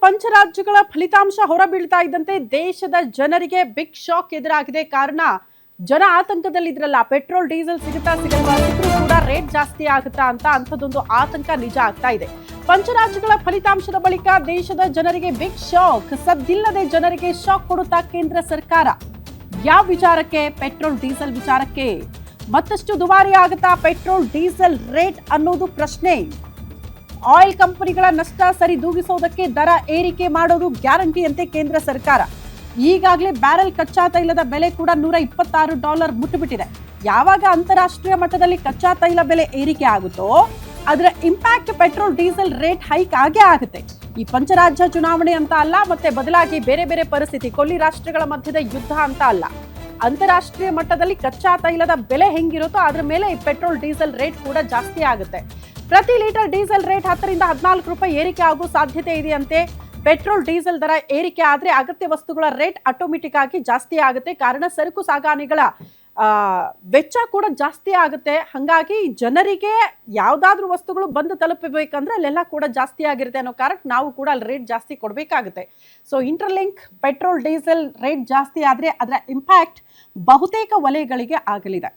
ಪಂಚರಾಜ್ಯಗಳ ಫಲಿತಾಂಶ ಹೊರಬೀಳ್ತಾ ಇದ್ದಂತೆ ದೇಶದ ಜನರಿಗೆ ಬಿಗ್ ಶಾಕ್ ಎದುರಾಗಿದೆ. ಕಾರಣ ಜನ ಆತಂಕದಲ್ಲಿದ್ರಲ್ಲ, ಪೆಟ್ರೋಲ್ ಡೀಸೆಲ್ ಸಿಗುತ್ತಾ ಸಿಗಲ್ವಾ, ಸಿಕ್ಕರೂ ಕೂಡ ರೇಟ್ ಜಾಸ್ತಿ ಆಗುತ್ತಾ ಅಂತ ಅಂಥದ್ದೊಂದು ಆತಂಕ ನಿಜ ಆಗ್ತಾ ಇದೆ. ಪಂಚರಾಜ್ಯಗಳ ಫಲಿತಾಂಶದ ಬಳಿಕ ದೇಶದ ಜನರಿಗೆ ಬಿಗ್ ಶಾಕ್. ಸದ್ದಿಲ್ಲದೆ ಜನರಿಗೆ ಶಾಕ್ ಕೊಡುತ್ತಾ ಕೇಂದ್ರ ಸರ್ಕಾರ. ಯಾವ ವಿಚಾರಕ್ಕೆ? ಪೆಟ್ರೋಲ್ ಡೀಸೆಲ್ ವಿಚಾರಕ್ಕೆ. ಮತ್ತಷ್ಟು ದುಬಾರಿ ಆಗುತ್ತಾ ಪೆಟ್ರೋಲ್ ಡೀಸೆಲ್ ರೇಟ್ ಅನ್ನೋದು ಪ್ರಶ್ನೆ. ಆಯಿಲ್ ಕಂಪನಿಗಳ ನಷ್ಟ ಸರಿದೂಗಿಸೋದಕ್ಕೆ ದರ ಏರಿಕೆ ಮಾಡೋದು ಗ್ಯಾರಂಟಿ ಅಂತೆ ಕೇಂದ್ರ ಸರ್ಕಾರ. ಈಗಾಗಲೇ ಬ್ಯಾರೆಲ್ ಕಚ್ಚಾ ತೈಲದ ಬೆಲೆ ಕೂಡ $126 ಮುಟ್ಟಿಬಿಟ್ಟಿದೆ. ಯಾವಾಗ ಅಂತಾರಾಷ್ಟ್ರೀಯ ಮಟ್ಟದಲ್ಲಿ ಕಚ್ಚಾ ತೈಲ ಬೆಲೆ ಏರಿಕೆ ಆಗುತ್ತೋ ಅದರ impact petrol diesel rate hike ಆಗೇ ಆಗುತ್ತೆ. ಈ ಪಂಚರಾಜ್ಯ ಚುನಾವಣೆ ಅಂತ ಅಲ್ಲ, ಮತ್ತೆ ಬದಲಾಗಿ ಬೇರೆ ಬೇರೆ ಪರಿಸ್ಥಿತಿ, ಕೊಲ್ಲಿ ರಾಷ್ಟ್ರಗಳ ಮಧ್ಯದ ಯುದ್ಧ ಅಂತ ಅಲ್ಲ, ಅಂತಾರಾಷ್ಟ್ರೀಯ ಮಟ್ಟದಲ್ಲಿ ಕಚ್ಚಾ ತೈಲದ ಬೆಲೆ ಹೆಂಗಿರುತ್ತೋ ಅದ್ರ ಮೇಲೆ ಈ ಪೆಟ್ರೋಲ್ ಡೀಸೆಲ್ ರೇಟ್ ಕೂಡ ಜಾಸ್ತಿ ಆಗುತ್ತೆ. ಪ್ರತಿ ಲೀಟರ್ ಡೀಸೆಲ್ ರೇಟ್ 10 ರಿಂದ 14 ರೂಪಾಯಿ ಏರಿಕೆ ಆಗೋ ಸಾಧ್ಯತೆ ಇದೆಯಂತೆ. ಪೆಟ್ರೋಲ್ ಡೀಸೆಲ್ ದರ ಏರಿಕೆ ಆದ್ರೆ ಅಗತ್ಯ ವಸ್ತುಗಳ ರೇಟ್ ಆಟೋಮೆಟಿಕ್ ಆಗಿ ಜಾಸ್ತಿ ಆಗುತ್ತೆ. ಕಾರಣ ಸರಕು ಸಾಗಾಣೆಗಳ ವೆಚ್ಚ ಕೂಡ ಜಾಸ್ತಿ ಆಗುತ್ತೆ. ಹಾಗಾಗಿ ಜನರಿಗೆ ಯಾವ್ದಾದ್ರು ವಸ್ತುಗಳು ಬಂದು ತಲುಪಬೇಕಂದ್ರೆ ಅಲ್ಲೆಲ್ಲ ಕೂಡ ಜಾಸ್ತಿ ಆಗಿರುತ್ತೆ ಅನ್ನೋ ಕಾರಣ ನಾವು ಕೂಡ ಅಲ್ಲಿ ರೇಟ್ ಜಾಸ್ತಿ ಕೊಡಬೇಕಾಗುತ್ತೆ. So interlink petrol diesel rate ಜಾಸ್ತಿ ಆದ್ರೆ ಅದರ ಇಂಪ್ಯಾಕ್ಟ್ ಬಹುತೇಕ ವಲಯಗಳಿಗೆ ಆಗಲಿದೆ.